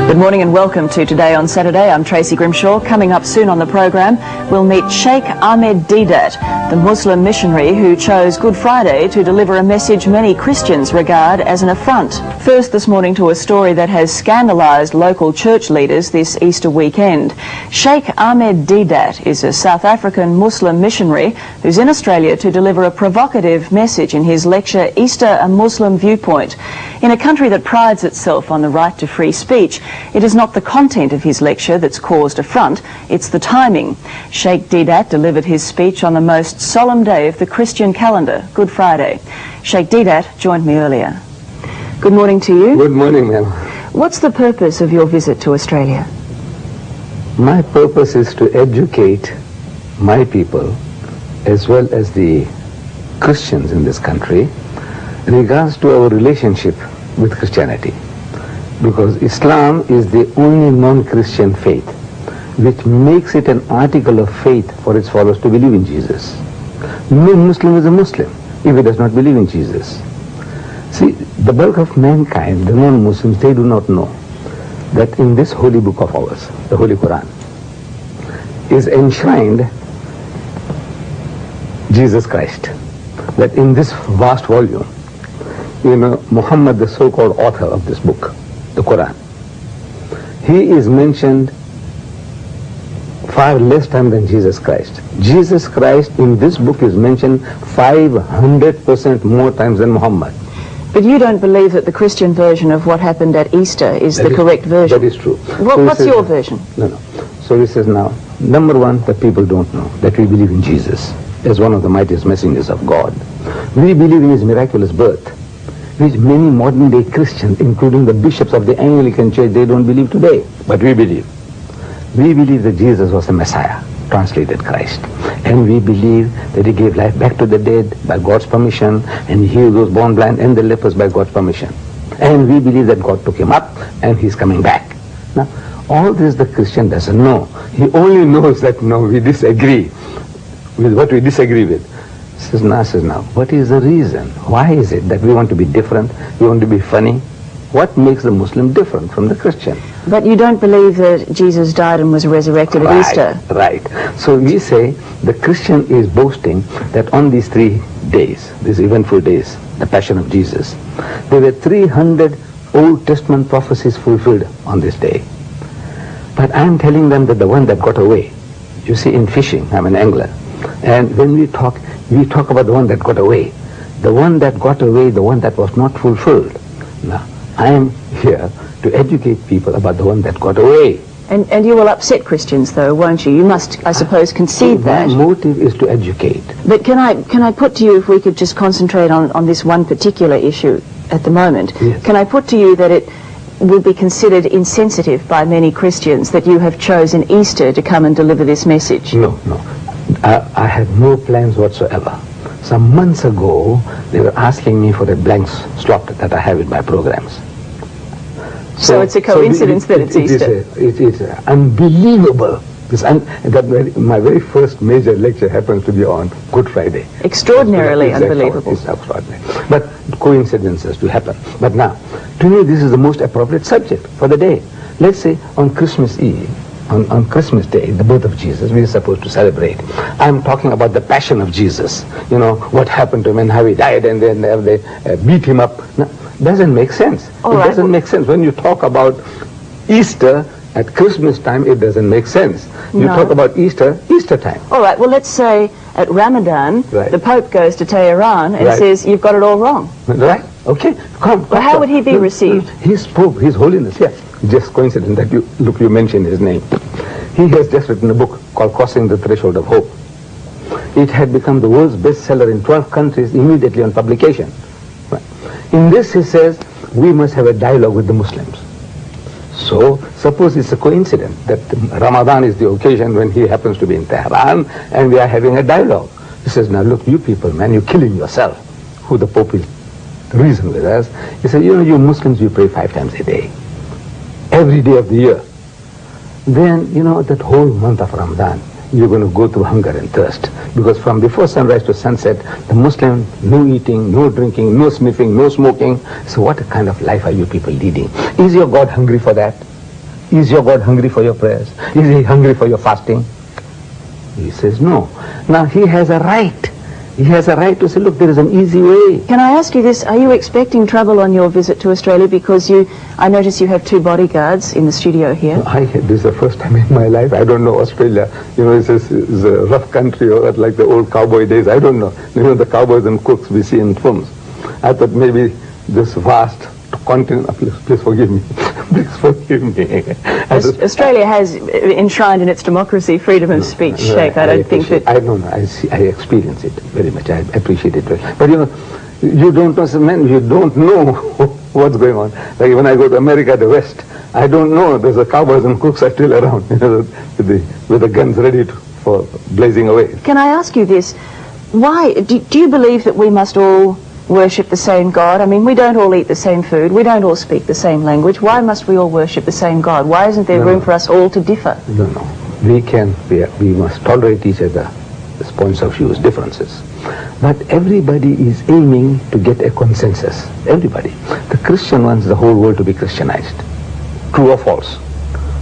Good morning and welcome to Today on Saturday. I'm Tracy Grimshaw. Coming up soon on the program, we'll meet Sheikh Ahmed Deedat, the Muslim missionary who chose Good Friday to deliver a message many Christians regard as an affront. First this morning to a story that has scandalised local church leaders this Easter weekend. Sheikh Ahmed Deedat is a South African Muslim missionary who's in Australia to deliver a provocative message in his lecture, Easter, a Muslim Viewpoint. In a country that prides itself on the right to free speech, it is not the content of his lecture that's caused affront, it's the timing. Sheikh Deedat delivered his speech on the most solemn day of the Christian calendar, Good Friday. Sheikh Deedat joined me earlier. Good morning to you. Good morning, ma'am. What's the purpose of your visit to Australia? My purpose is to educate my people, as well as the Christians in this country, in regards to our relationship with Christianity. Because Islam is the only non-Christian faith which makes it an article of faith for its followers to believe in Jesus. No Muslim is a Muslim if he does not believe in Jesus. See, the bulk of mankind, the non-Muslims, they do not know that in this holy book of ours, the Holy Quran, is enshrined Jesus Christ. That in this vast volume, Muhammad, the so-called author of this book, the Quran, he is mentioned far less time than Jesus Christ. Jesus Christ in this book is mentioned 500% more times than Muhammad. But you don't believe that the Christian version of what happened at Easter is the correct version? That is true. What's your version? No. So he says now, number one, the people don't know that we believe in Jesus as one of the mightiest messengers of God. We believe in his miraculous birth, which many modern day Christians, including the bishops of the Anglican Church, they don't believe today. But we believe. We believe that Jesus was the Messiah, translated Christ. And we believe that he gave life back to the dead by God's permission, and he healed those born blind and the lepers by God's permission. And we believe that God took him up and he's coming back. Now, all this the Christian doesn't know. He only knows that, no, we disagree with what we disagree with. Says now, what is the reason? Why is it that we want to be different? We want to be funny? What makes the Muslim different from the Christian? But you don't believe that Jesus died and was resurrected at Easter? Right. So we say the Christian is boasting that on these 3 days, these eventful days, the Passion of Jesus, there were 300 Old Testament prophecies fulfilled on this day. But I'm telling them that the one that got away, you see, in fishing, I'm an angler, and when we talk about the one that got away. The one that got away, the one that was not fulfilled. Now, I am here to educate people about the one that got away. And you will upset Christians, though, won't you? You must, I suppose, concede that. My motive is to educate. But can I put to you, if we could just concentrate on this one particular issue at the moment, yes. Can I put to you that it will be considered insensitive by many Christians that you have chosen Easter to come and deliver this message? No. I had no plans whatsoever. Some months ago, they were asking me for a blank slot that I have in my programs. So it's a coincidence that it's Easter? It is unbelievable. My very first major lecture happens to be on Good Friday. Extraordinarily unbelievable. It's extraordinary. But coincidences do happen. But now, to me, this is the most appropriate subject for the day. Let's say on Christmas Eve, on Christmas Day, the birth of Jesus, we are supposed to celebrate. I'm talking about the passion of Jesus. What happened to him and how he died, and then they beat him up. No, doesn't make sense. Doesn't make sense. When you talk about Easter at Christmas time, it doesn't make sense. You talk about Easter time. All right, well, let's say at Ramadan, the Pope goes to Tehran and says, you've got it all wrong. Right? Okay, come. Well, how would he be received? His Pope, His Holiness, yes. Just coincident that you mentioned his name. He has just written a book called Crossing the Threshold of Hope. It had become the world's bestseller in 12 countries immediately on publication. Right. In this he says, we must have a dialogue with the Muslims. So, suppose it's a coincidence that Ramadan is the occasion when he happens to be in Tehran and we are having a dialogue. He says, now look, you people, man, you're killing yourself. Who the Pope will reason with us. He said, you Muslims, you pray 5 times a day. Every day of the year. Then, that whole month of Ramadan, you're going to go through hunger and thirst. Because from before sunrise to sunset, the Muslim, no eating, no drinking, no sniffing, no smoking. So what kind of life are you people leading? Is your God hungry for that? Is your God hungry for your prayers? Is he hungry for your fasting? He says no. Now he has a right. He has a right to say, look, there is an easy way. Can I ask you this? Are you expecting trouble on your visit to Australia? Because I notice you have 2 bodyguards in the studio here. This is the first time in my life. I don't know Australia. It's a rough country, or like the old cowboy days. I don't know. The cowboys and cooks we see in films. I thought maybe this vast continent, please forgive me. Please forgive me. Australia has enshrined in its democracy freedom of speech, Sheikh. I don't think that... I don't know. I experience it very much. I appreciate it very much. But you don't know, man, you don't know what's going on. Like when I go to America, the West, I don't know. There's the cowboys and cooks are still around, with the guns ready for blazing away. Can I ask you this? Why do you believe that we must all worship the same God? I mean, we don't all eat the same food. We don't all speak the same language. Why must we all worship the same God? Why isn't there room for us all to differ? No. We must tolerate each other's points of view, differences. But everybody is aiming to get a consensus. Everybody. The Christian wants the whole world to be Christianized. True or false?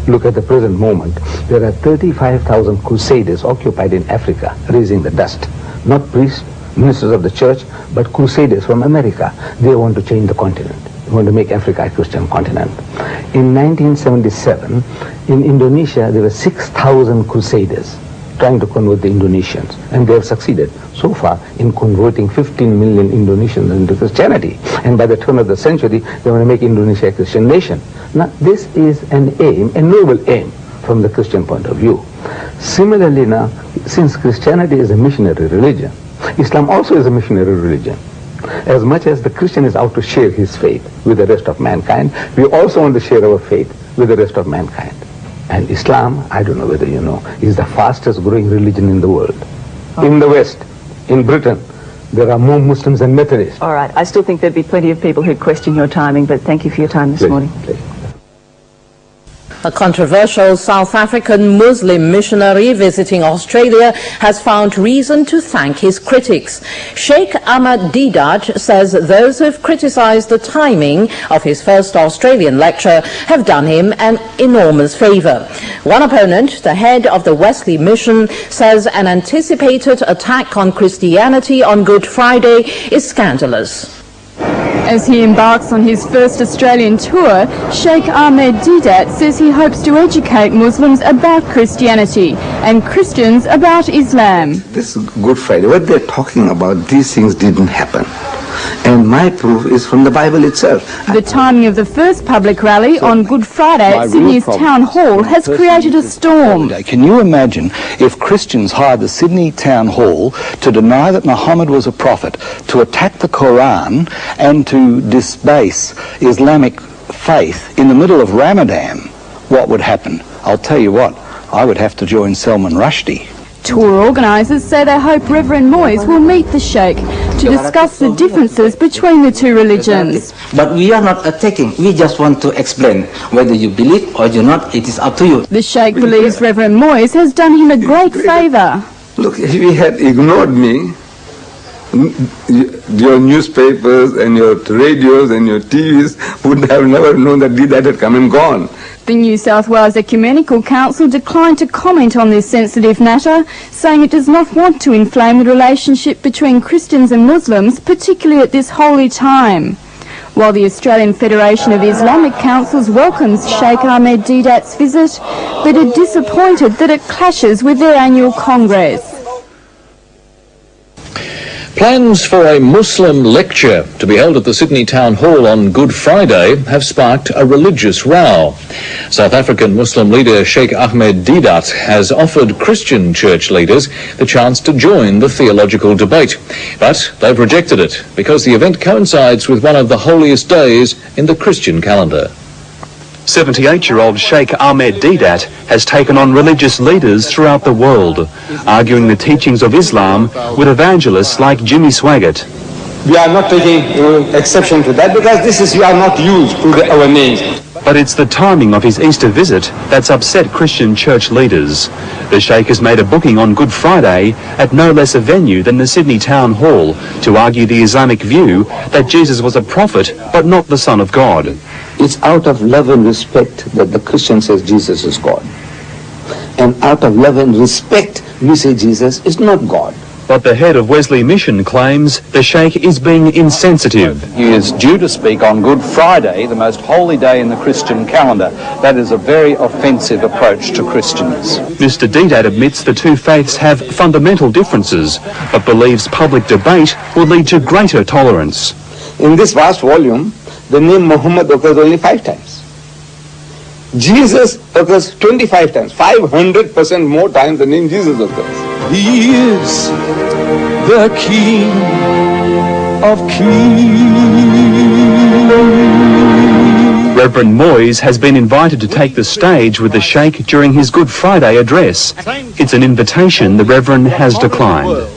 Look at the present moment. There are 35,000 crusaders occupied in Africa, raising the dust. Not priests, ministers of the church, but crusaders from America. They want to change the continent. They want to make Africa a Christian continent. In 1977, in Indonesia, there were 6,000 crusaders trying to convert the Indonesians, and they have succeeded so far in converting 15 million Indonesians into Christianity. And by the turn of the century, they want to make Indonesia a Christian nation. Now, this is an aim, a noble aim from the Christian point of view. Similarly now, since Christianity is a missionary religion, Islam also is a missionary religion. As much as the Christian is out to share his faith with the rest of mankind, we also want to share our faith with the rest of mankind. And Islam, I don't know whether you know, is the fastest growing religion in the world. In the West, in Britain, there are more Muslims than Methodists. All right. I still think there'd be plenty of people who'd question your timing, but thank you for your time this morning. Please. A controversial South African Muslim missionary visiting Australia has found reason to thank his critics. Sheikh Ahmed Deedat says those who have criticized the timing of his first Australian lecture have done him an enormous favor. One opponent, the head of the Wesley Mission, says an anticipated attack on Christianity on Good Friday is scandalous. As he embarks on his first Australian tour, Sheikh Ahmed Deedat says he hopes to educate Muslims about Christianity and Christians about Islam. This Good Friday, what they're talking about, these things didn't happen. And my proof is from the Bible itself. The timing of the first public rally on Good Friday at Sydney's Town Hall has created a storm. Can you imagine if Christians hired the Sydney Town Hall to deny that Muhammad was a prophet, to attack the Quran, and to disbase Islamic faith in the middle of Ramadan? What would happen? I'll tell you what, I would have to join Salman Rushdie. Tour organisers say they hope Reverend Moyes will meet the Sheikh to discuss the differences between the two religions. But we are not attacking, we just want to explain. Whether you believe or do not, it is up to you. The Sheikh believes Reverend Moyes has done him a great favour. Look, if he had ignored me, your newspapers and your radios and your TVs would have never known that Deedat had come and gone. The New South Wales Ecumenical Council declined to comment on this sensitive matter, saying it does not want to inflame the relationship between Christians and Muslims, particularly at this holy time. While the Australian Federation of Islamic Councils welcomes Sheikh Ahmed Deedat's visit, but are disappointed that it clashes with their annual Congress. Plans for a Muslim lecture to be held at the Sydney Town Hall on Good Friday have sparked a religious row. South African Muslim leader Sheikh Ahmed Deedat has offered Christian church leaders the chance to join the theological debate, but they've rejected it because the event coincides with one of the holiest days in the Christian calendar. 78-year-old Sheikh Ahmed Deedat has taken on religious leaders throughout the world, arguing the teachings of Islam with evangelists like Jimmy Swaggart. We are not taking exception to that because we are not used to our names. But it's the timing of his Easter visit that's upset Christian church leaders. The Sheikh has made a booking on Good Friday at no less a venue than the Sydney Town Hall to argue the Islamic view that Jesus was a prophet but not the Son of God. It's out of love and respect that the Christian says Jesus is God. And out of love and respect, we say Jesus is not God. But the head of Wesley Mission claims the Sheikh is being insensitive. He is due to speak on Good Friday, the most holy day in the Christian calendar. That is a very offensive approach to Christians. Mr. Deedat admits the two faiths have fundamental differences, but believes public debate will lead to greater tolerance. In this vast volume, the name Muhammad occurs only 5 times. Jesus occurs 25 times, 500% more times the name Jesus occurs. He is the King of Kings. Reverend Moyes has been invited to take the stage with the Sheikh during his Good Friday address. It's an invitation the Reverend has declined.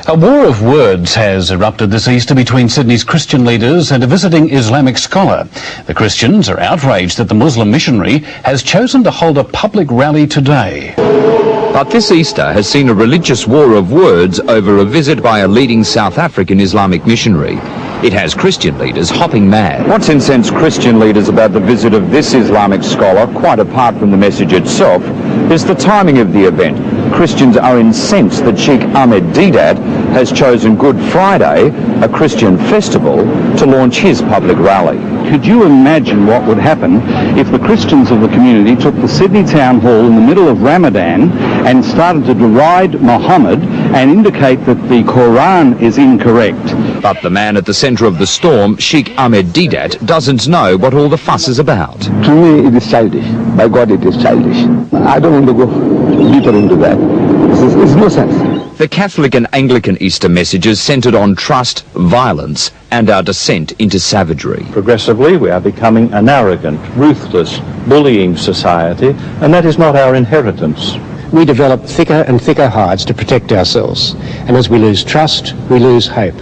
A war of words has erupted this Easter between Sydney's Christian leaders and a visiting Islamic scholar. The Christians are outraged that the Muslim missionary has chosen to hold a public rally today. But this Easter has seen a religious war of words over a visit by a leading South African Islamic missionary. It has Christian leaders hopping mad. What's incensed Christian leaders about the visit of this Islamic scholar, quite apart from the message itself, is the timing of the event. Christians are incensed that Sheikh Ahmed Deedat has chosen Good Friday, a Christian festival, to launch his public rally. Could you imagine what would happen if the Christians of the community took the Sydney Town Hall in the middle of Ramadan and started to deride Muhammad and indicate that the Quran is incorrect? But the man at the centre of the storm, Sheikh Ahmed Deedat, doesn't know what all the fuss is about. To me, it is childish. By God, it is childish. I don't want to go deeper into that. It's no sense. The Catholic and Anglican Easter messages centred on trust, violence, and our descent into savagery. Progressively, we are becoming an arrogant, ruthless, bullying society, and that is not our inheritance. We develop thicker and thicker hides to protect ourselves, and as we lose trust, we lose hope.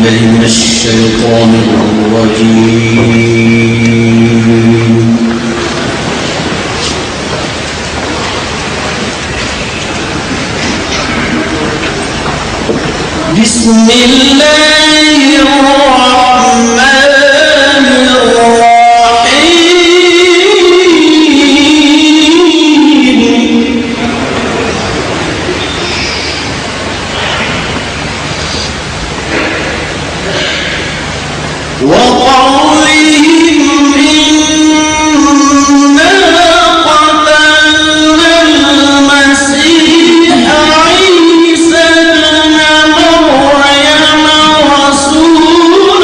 من الشيطان الرجيم بسم الله الرحمن الرحيم وقولهم إنا قتلنا المسيح عيسى ابن مريم رسول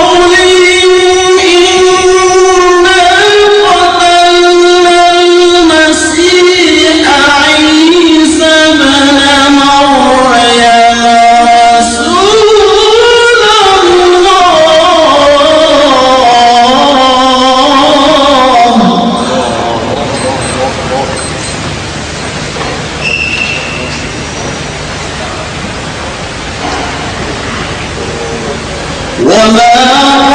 وقولهم إنا قتلنا المسيح عيسى ابن مريم رسول وما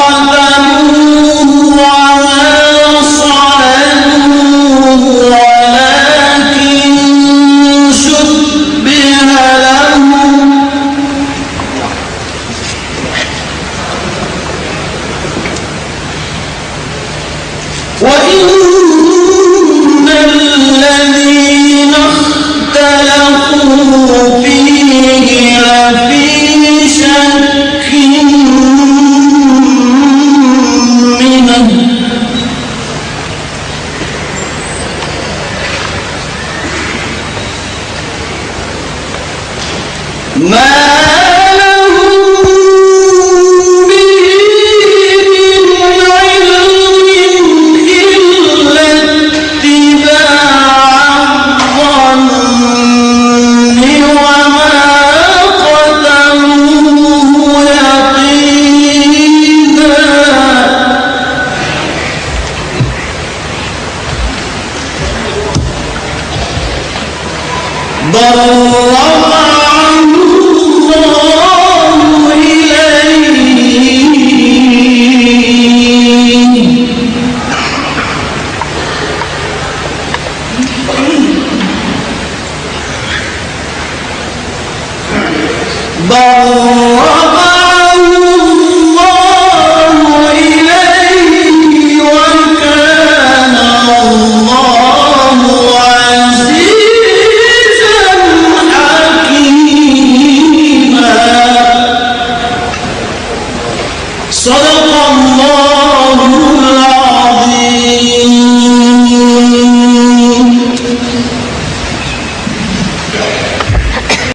قتلوه وما صلبوه ولكن شبه لهم وإن الذين اختلفوا فيه لفي شك منه ما لهم به من علم إلا اتباع بل رفعه الله إليه بل